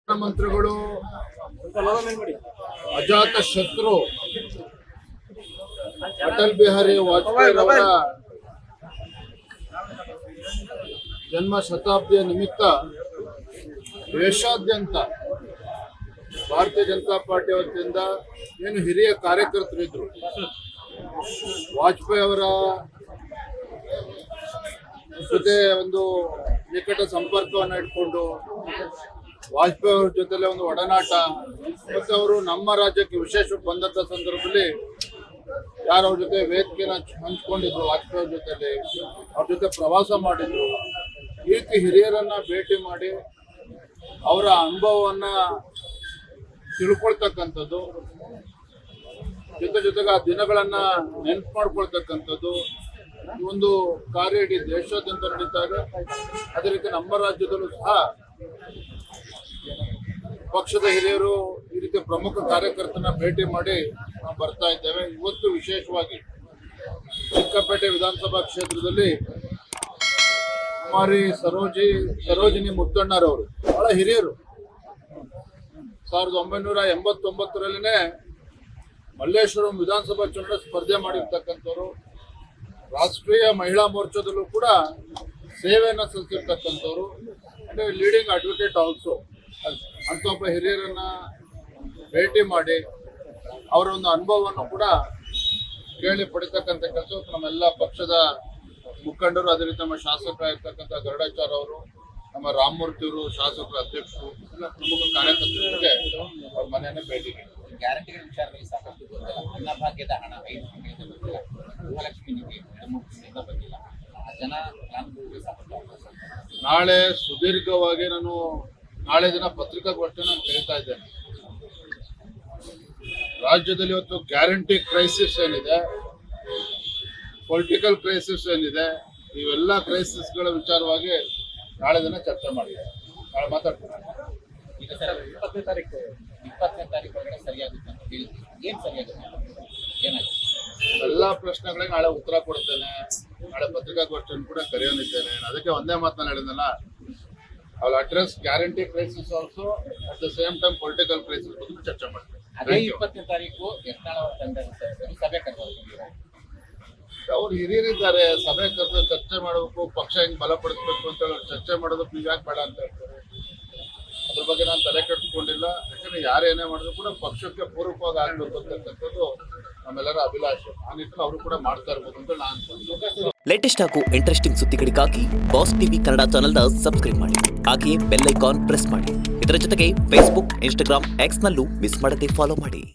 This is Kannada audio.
ಪ್ರಧಾನಮಂತ್ರಿಗಳು ಅಜಾತ ಶತ್ರು ಅಟಲ್ ಬಿಹಾರಿ ವಾಜಪೇಯಿ ಅವರ ಜನ್ಮ ಶತಾಬ್ದಿಯ ನಿಮಿತ್ತ ದೇಶಾದ್ಯಂತ ಭಾರತೀಯ ಜನತಾ ಪಾರ್ಟಿ ವತಿಯಿಂದ ಏನು ಹಿರಿಯ ಕಾರ್ಯಕರ್ತರಿದ್ರು ವಾಜಪೇಯಿ ಅವರ ಜೊತೆ ಒಂದು ನಿಕಟ ಸಂಪರ್ಕವನ್ನು ಇಟ್ಕೊಂಡು ವಾಜಪೇಯಿ ಅವರ ಜೊತೆಲೆ ಒಂದು ಒಡನಾಟ ಮತ್ತು ಅವರು ನಮ್ಮ ರಾಜ್ಯಕ್ಕೆ ವಿಶೇಷ ಬಂದಂತ ಸಂದರ್ಭದಲ್ಲಿ ಯಾರು ಅವ್ರ ಜೊತೆ ವೇದಿಕೆನ ಹಂಚ್ಕೊಂಡಿದ್ರು ವಾಜಪೇಯಿ ಅವ್ರ ಜೊತೆಲಿ ಅವ್ರ ಜೊತೆ ಪ್ರವಾಸ ಮಾಡಿದ್ರು ಈ ರೀತಿ ಹಿರಿಯರನ್ನ ಭೇಟಿ ಮಾಡಿ ಅವರ ಅನುಭವವನ್ನ ತಿಳ್ಕೊಳ್ತಕ್ಕಂಥದ್ದು ಜೊತೆಗೆ ಆ ದಿನಗಳನ್ನ ನೆನಪು ಮಾಡ್ಕೊಳ್ತಕ್ಕಂಥದ್ದು ಈ ಒಂದು ಕಾರ್ಯ ಇಡೀ ದೇಶಾದ್ಯಂತ ನಡೀತಾ ಇದೆ. ಅದೇ ರೀತಿ ನಮ್ಮ ರಾಜ್ಯದಲ್ಲೂ ಸಹ ಪಕ್ಷದ ಹಿರಿಯರು ಈ ರೀತಿ ಪ್ರಮುಖ ಕಾರ್ಯಕರ್ತನ ಭೇಟಿ ಮಾಡಿ ನಾವು ಬರ್ತಾ ಇದ್ದೇವೆ. ಇವತ್ತು ವಿಶೇಷವಾಗಿ ಚಿಕ್ಕಪೇಟೆ ವಿಧಾನಸಭಾ ಕ್ಷೇತ್ರದಲ್ಲಿ ಕುಮಾರಿ ಸರೋಜಿನಿ ಮುದ್ದಣ್ಣರವರು ಬಹಳ ಹಿರಿಯರು. 1989ರಲ್ಲಿನೇ ಮಲ್ಲೇಶ್ವರಂ ವಿಧಾನಸಭಾ ಚುನಾವಣೆ ಸ್ಪರ್ಧೆ ಮಾಡಿರ್ತಕ್ಕಂಥವ್ರು. ರಾಷ್ಟ್ರೀಯ ಮಹಿಳಾ ಮೋರ್ಚಾದಲ್ಲೂ ಕೂಡ ಸೇವೆಯನ್ನು ಸಲ್ಲಿಸಿರ್ತಕ್ಕಂಥವ್ರು. ಅಂದ್ರೆ ಲೀಡಿಂಗ್ ಅಡ್ವೊಕೇಟ್ ಆಲ್ಸೋ. ಅಂತ ಒಬ್ಬ ಹಿರಿಯರನ್ನ ಭೇಟಿ ಮಾಡಿ ಅವರ ಒಂದು ಅನುಭವವನ್ನು ಕೂಡ ಕೇಳಿ ಪಡಿತಕ್ಕಂಥ ಕೆಲಸ ನಮ್ಮೆಲ್ಲ ಪಕ್ಷದ ಮುಖಂಡರು, ಅದೇ ರೀತಿ ನಮ್ಮ ಶಾಸಕರಾಗಿರ್ತಕ್ಕಂಥ ಗರುಡಾಚಾರ್ ಅವರು, ನಮ್ಮ ರಾಮಮೂರ್ತಿ ಅವರು, ಶಾಸಕರ ಅಧ್ಯಕ್ಷರು, ಎಲ್ಲ ಪ್ರಮುಖ ಕಾರ್ಯಕರ್ತರಿಗೆ ಅವ್ರ ಮನೆಯನ್ನ ಭೇಟಿ ನೀಡಿದರು. ಗ್ಯಾರಂಟಿಗಳ ವಿಚಾರದಲ್ಲಿ ಸಾಕಷ್ಟು ಗೊತ್ತಿಲ್ಲ. ಅನ್ನಭಾಗ್ಯದ ಹಣ 5 ತಿಂಗಳಿಂದ ಬಂದಿಲ್ಲ. ಗೃಹಲಕ್ಷ್ಮಿ ನಿಧಿ 3 ತಿಂಗಳಿಂದ ಬಂದಿಲ್ಲ. ಜನ ಫಲಾನುಭವಿಗಳಿಗೆ ಸಾಕಷ್ಟು ನಾಳೆ ಸುದೀರ್ಘವಾಗಿ ನಾಳೆ ದಿನ ಪತ್ರಿಕಾಗೋಷ್ಠಿಯನ್ನು ನಾನು ಕರೀತಾ ಇದ್ದೇನೆ. ರಾಜ್ಯದಲ್ಲಿ ಇವತ್ತು ಗ್ಯಾರಂಟಿ ಕ್ರೈಸಿಸ್ ಏನಿದೆ, ಪೊಲಿಟಿಕಲ್ ಕ್ರೈಸಿಸ್ ಏನಿದೆ, ಇವೆಲ್ಲ ಕ್ರೈಸಿಸ್ಗಳ ವಿಚಾರವಾಗಿ ನಾಳೆ ದಿನ ಚರ್ಚೆ ಮಾಡಿದ್ದಾರೆ. ನಾಳೆ ಮಾತಾಡ್ತೀನಿ. ಈಗ ಸರ್ 20ನೇ ತಾರೀಕು ಒಳಗಡೆ ಸರಿಯಾಗುತ್ತೆ ಅಂತ ಹೇಳ್ತೀವಿ. ಏನ್ ಸರಿಯಾಗುತ್ತೆ, ಏನಾಗುತ್ತೆ? ಎಲ್ಲ ಪ್ರಶ್ನೆಗಳಿಗೆ ನಾಳೆ ಉತ್ತರ ಕೊಡ್ತೇನೆ. ನಾಳೆ ಪತ್ರಿಕಾಗೋಷ್ಠಿಯನ್ನು ಕೂಡ ಕರೆಯೋನಿದ್ದೇನೆ. ಅದಕ್ಕೆ ಒಂದೇ ಮಾತನ್ನ ಹೇಳಿದ್ನಲ್ಲ, ಅವ್ರು address guarantee crisis also at the same time political crisis ಬಗ್ಗೆ ಚರ್ಚೆ ಮಾಡ್ತಾರೆ. ಅದೇ 20ನೇ ತಾರೀಕು ಯತ್ನಾಳ್ ಅವರ ತಂಡದ ಸದಸ್ಯರು ಸಭೆ ಕರೆದಿದ್ದಾರೆ. ಅವ್ರು ಹಿರಿಯರಿದ್ದಾರೆ, ಸಭೆ ಕರೆದು ಚರ್ಚೆ ಮಾಡಬೇಕು, ಪಕ್ಷ ಹೆಂಗ್ ಬಲಪಡಿಸ್ಬೇಕು ಅಂತ ಹೇಳಿ ಚರ್ಚೆ ಮಾಡೋದಕ್ಕೆ ನೀವು ಯಾಕೆ ಬೇಡ ಅಂತ ಹೇಳ್ತಾರೆ. ಅದ್ರ ಬಗ್ಗೆ ನಾನು ತಲೆ ಕೆಡಿಸ್ಕೊಂಡಿಲ್ಲ. ಯಾಕಂದ್ರೆ ಯಾರೇನೇ ಮಾಡಿದ್ರು ಕೂಡ ಪಕ್ಷಕ್ಕೆ ಪೂರಕವಾಗಿ ಆಗ್ಬೇಕು ಅಂತಕ್ಕಂಥದ್ದು ನಮ್ಮೆಲ್ಲರ ಅಭಿಲಾಷೆ. ಆ ನಿಟ್ಟಿನಲ್ಲಿ ಅವರು ಕೂಡ ಮಾಡ್ತಾ ಇರ್ಬೋದು ಅಂತ ನಾನು ಅನ್ಕೊಂಡೆ. ಲೇಟೆಸ್ಟ್ ಹಾಗೂ ಇಂಟ್ರೆಸ್ಟಿಂಗ್ ಸುದ್ದಿಗಳಿಗಾಗಿ ಬಾಸ್ ಟಿವಿ ಕನ್ನಡ ಚಾನೆಲ್ನ ಸಬ್ಸ್ಕ್ರೈಬ್ ಮಾಡಿ. ಹಾಗೆಯೇ ಬೆಲ್ ಐಕಾನ್ ಪ್ರೆಸ್ ಮಾಡಿ. ಇದರ ಜೊತೆಗೆ ಫೇಸ್ಬುಕ್, ಇನ್ಸ್ಟಾಗ್ರಾಮ್, ಎಕ್ಸ್ ನಲ್ಲೂ ಮಿಸ್ ಮಾಡದೆ ಫಾಲೋ ಮಾಡಿ.